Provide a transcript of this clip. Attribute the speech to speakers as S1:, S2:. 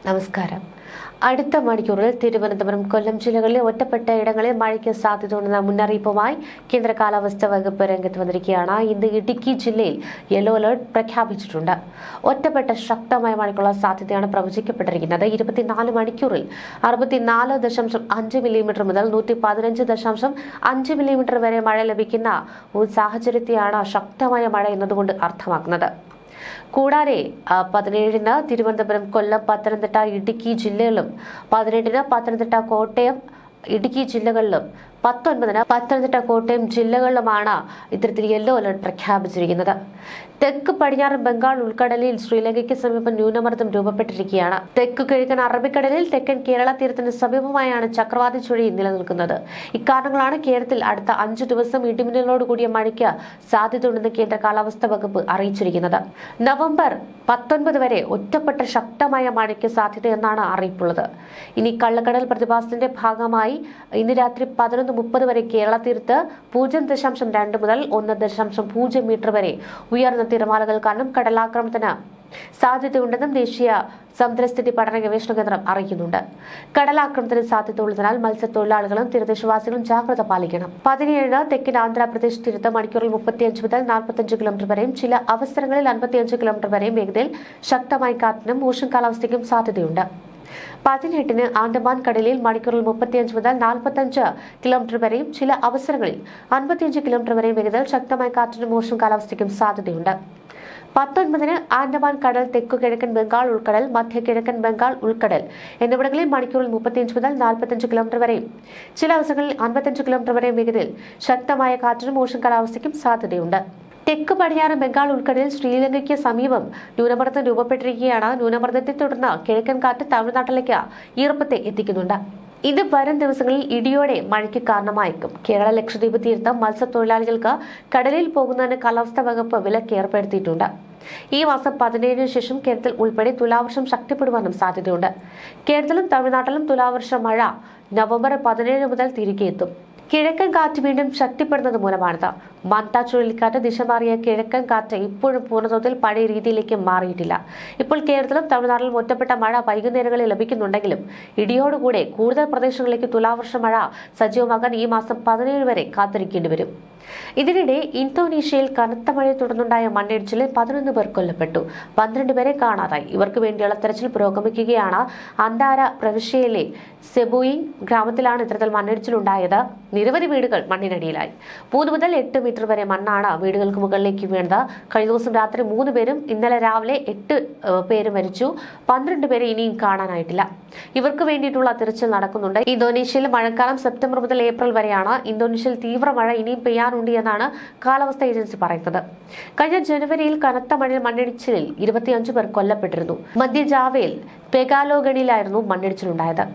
S1: നമസ്കാരം. അടുത്ത മണിക്കൂറിൽ തിരുവനന്തപുരം, കൊല്ലം ജില്ലകളിലെ ഒറ്റപ്പെട്ട ഇടങ്ങളിൽ മഴയ്ക്ക് സാധ്യതയുണ്ടെന്ന മുന്നറിയിപ്പുമായി കേന്ദ്ര കാലാവസ്ഥാ വകുപ്പ് രംഗത്ത് വന്നിരിക്കുകയാണ്. ഇന്ന് ഇടുക്കി ജില്ലയിൽ യെല്ലോ അലർട്ട് പ്രഖ്യാപിച്ചിട്ടുണ്ട്. ഒറ്റപ്പെട്ട ശക്തമായ മഴയ്ക്കുള്ള സാധ്യതയാണ് പ്രവചിക്കപ്പെട്ടിരിക്കുന്നത്. 24 മണിക്കൂറിൽ 64.5 മില്ലിമീറ്റർ മുതൽ 115.5 മില്ലിമീറ്റർ വരെ മഴ ലഭിക്കുന്ന ഒരു സാഹചര്യത്തെയാണ് ശക്തമായ മഴ എന്നതുകൊണ്ട് അർത്ഥമാക്കുന്നത്. കൂടാതെ 17-ന് തിരുവനന്തപുരം, കൊല്ലം, പത്തനംതിട്ട, ഇടുക്കി ജില്ലകളിലും 18-ന് പത്തനംതിട്ട, കോട്ടയം, ഇടുക്കി ജില്ലകളിലും 19-ന് പത്തനംതിട്ട, കോട്ടയം ജില്ലകളിലുമാണ് ഇത്തരത്തിൽ യെല്ലോ അലർട്ട് പ്രഖ്യാപിച്ചിരിക്കുന്നത്. തെക്ക് പടിഞ്ഞാറൻ ബംഗാൾ ഉൾക്കടലിൽ ശ്രീലങ്കയ്ക്ക് സമീപം ന്യൂനമർദ്ദം രൂപപ്പെട്ടിരിക്കുകയാണ്. തെക്ക് കിഴക്കൻ അറബിക്കടലിൽ തെക്കൻ കേരള തീരത്തിന് സമീപമായാണ് ചക്രവാതി ചുഴി നിലനിൽക്കുന്നത്. ഇക്കാരണങ്ങളാണ് കേരളത്തിൽ അടുത്ത 5 ദിവസം ഇടിമിന്നലോട് കൂടിയ മഴയ്ക്ക് സാധ്യതയുണ്ടെന്ന് കേന്ദ്ര കാലാവസ്ഥാ വകുപ്പ് അറിയിച്ചിരിക്കുന്നത്. നവംബർ 19 വരെ ഒറ്റപ്പെട്ട ശക്തമായ മഴയ്ക്ക് സാധ്യതയെന്നാണ് അറിയിപ്പുള്ളത്. ഇനി കള്ളക്കടൽ പ്രതിഭാസത്തിന്റെ ഭാഗമായി ഇന്ന് രാത്രി 11:30 വരെ കേരള തീരത്ത് 0.2 മുതൽ 1.0 മീറ്റർ വരെ ഉയർന്ന തിരമാലകൾ കാരണം കടലാക്രമണത്തിന് സാധ്യതയുണ്ടെന്നും ദേശീയ സമുദ്രസ്ഥിതി പഠന ഗവേഷണ കേന്ദ്രം അറിയിക്കുന്നുണ്ട്. കടലാക്രമണത്തിന് സാധ്യതയുള്ളതിനാൽ മത്സ്യത്തൊഴിലാളികളും തീരദേശവാസികളും ജാഗ്രത പാലിക്കണം. 17-ന് തെക്കൻ ആന്ധ്രാപ്രദേശ് തീരത്ത് മണിക്കൂറിൽ 35 മുതൽ 45 കിലോമീറ്റർ വരെയും ചില അവസരങ്ങളിൽ 55 കിലോമീറ്റർ വരെയും വേഗതയിൽ ശക്തമായ കാറ്റിനും മോശം കാലാവസ്ഥയ്ക്കും സാധ്യതയുണ്ട്. 18-ന് ആൻഡമാൻ കടലിൽ മണിക്കൂറിൽ 35 മുതൽ 45 കിലോമീറ്റർ വരെയും ചില അവസരങ്ങളിൽ 55 കിലോമീറ്റർ വരെയും വേഗതയിൽ ശക്തമായ കാറ്റിനും മോശം കാലാവസ്ഥയ്ക്കും സാധ്യതയുണ്ട്. 19-ന് ആൻഡമാൻ കടൽ, തെക്കു കിഴക്കൻ ബംഗാൾ ഉൾക്കടൽ, മധ്യ കിഴക്കൻ ബംഗാൾ ഉൾക്കടൽ എന്നിവിടങ്ങളിൽ മണിക്കൂറിൽ 35 മുതൽ 45 കിലോമീറ്റർ വരെയും ചില അവസരങ്ങളിൽ 55 കിലോമീറ്റർ വരെയും വേഗതയിൽ ശക്തമായ കാറ്റിനും മോശം കാലാവസ്ഥയ്ക്കും സാധ്യതയുണ്ട്. തെക്ക് പടിഞ്ഞാറൻ ബംഗാൾ ഉൾക്കടലിൽ ശ്രീലങ്കയ്ക്ക് സമീപം ന്യൂനമർദ്ദം രൂപപ്പെട്ടിരിക്കുകയാണ്. ന്യൂനമർദ്ദത്തെ തുടർന്ന് കിഴക്കൻ കാറ്റ് തമിഴ്നാട്ടിലേക്ക് ഈർപ്പത്തെ എത്തിക്കുന്നുണ്ട്. ഇത് വരും ദിവസങ്ങളിൽ ഇടിയോടെ മഴയ്ക്ക് കാരണമായേക്കും. കേരള, ലക്ഷദ്വീപ് തീരത്ത് മത്സ്യത്തൊഴിലാളികൾക്ക് കടലിൽ പോകുന്നതിന് കാലാവസ്ഥാ വകുപ്പ് വിലക്ക് ഏർപ്പെടുത്തിയിട്ടുണ്ട്. ഈ മാസം 17-ന് ശേഷം കേരളത്തിൽ ഉൾപ്പെടെ തുലാവർഷം ശക്തിപ്പെടുവാനും സാധ്യതയുണ്ട്. കേരളത്തിലും തമിഴ്നാട്ടിലും തുലാവർഷ മഴ നവംബർ 17 മുതൽ തിരികെ എത്തും. കിഴക്കൻ കാറ്റ് വീണ്ടും ശക്തിപ്പെടുന്നത് മൂലമാണിത്. മൺത ചുഴലിക്കാറ്റ് ദിശ മാറിയ കിഴക്കൻ കാറ്റ് ഇപ്പോഴും പൂർണ്ണതോതിൽ പഴയ രീതിയിലേക്ക് മാറിയിട്ടില്ല. ഇപ്പോൾ കേരളത്തിലും തമിഴ്നാട്ടിലും ഒറ്റപ്പെട്ട മഴ വൈകുന്നേരങ്ങളിൽ ലഭിക്കുന്നുണ്ടെങ്കിലും ഇടിയോടുകൂടെ കൂടുതൽ പ്രദേശങ്ങളിലേക്ക് തുലാവർഷ മഴ സജീവമാകാൻ ഈ മാസം 17 വരെ കാത്തിരിക്കേണ്ടി വരും. ഇതിനിടെ ഇന്തോനേഷ്യയിൽ കനത്ത മഴയെ തുടർന്നുണ്ടായ മണ്ണിടിച്ചിലിൽ 11 പേർ കൊല്ലപ്പെട്ടു, 12 പേരെ കാണാതായി. ഇവർക്ക് വേണ്ടിയുള്ള തെരച്ചിൽ പുരോഗമിക്കുകയാണ്. അന്താര പ്രവിശ്യയിലെ സെബുയിങ് ഗ്രാമത്തിലാണ് ഇത്തരത്തിൽ മണ്ണിടിച്ചിലുണ്ടായത്. നിരവധി വീടുകൾ മണ്ണിനടിയിലായി. 3 മുതൽ 8 മീറ്റർ വരെ മണ്ണാണ് വീടുകൾക്ക് മുകളിലേക്ക് വീണത്. കഴിഞ്ഞ ദിവസം രാത്രി 3 പേരും ഇന്നലെ രാവിലെ 8 പേര് മരിച്ചു. 12 പേരെ ഇനിയും കാണാനായിട്ടില്ല. ഇവർക്ക് വേണ്ടിയിട്ടുള്ള തിരച്ചിൽ നടക്കുന്നുണ്ട്. ഇന്തോനേഷ്യയിൽ മഴക്കാലം സെപ്റ്റംബർ മുതൽ ഏപ്രിൽ വരെയാണ്. ഇന്തോനേഷ്യയിൽ തീവ്ര മഴ ഇനിയും പെയ്യാനുണ്ട് എന്നാണ് കാലാവസ്ഥാ ഏജൻസി പറയുന്നത്. കഴിഞ്ഞ ജനുവരിയിൽ കനത്ത മണ്ണിടിച്ചിലിൽ 25 പേർ കൊല്ലപ്പെട്ടിരുന്നു. മധ്യ ജാവയിൽ പെഗാലോഗണിലായിരുന്നു മണ്ണിടിച്ചിലുണ്ടായത്.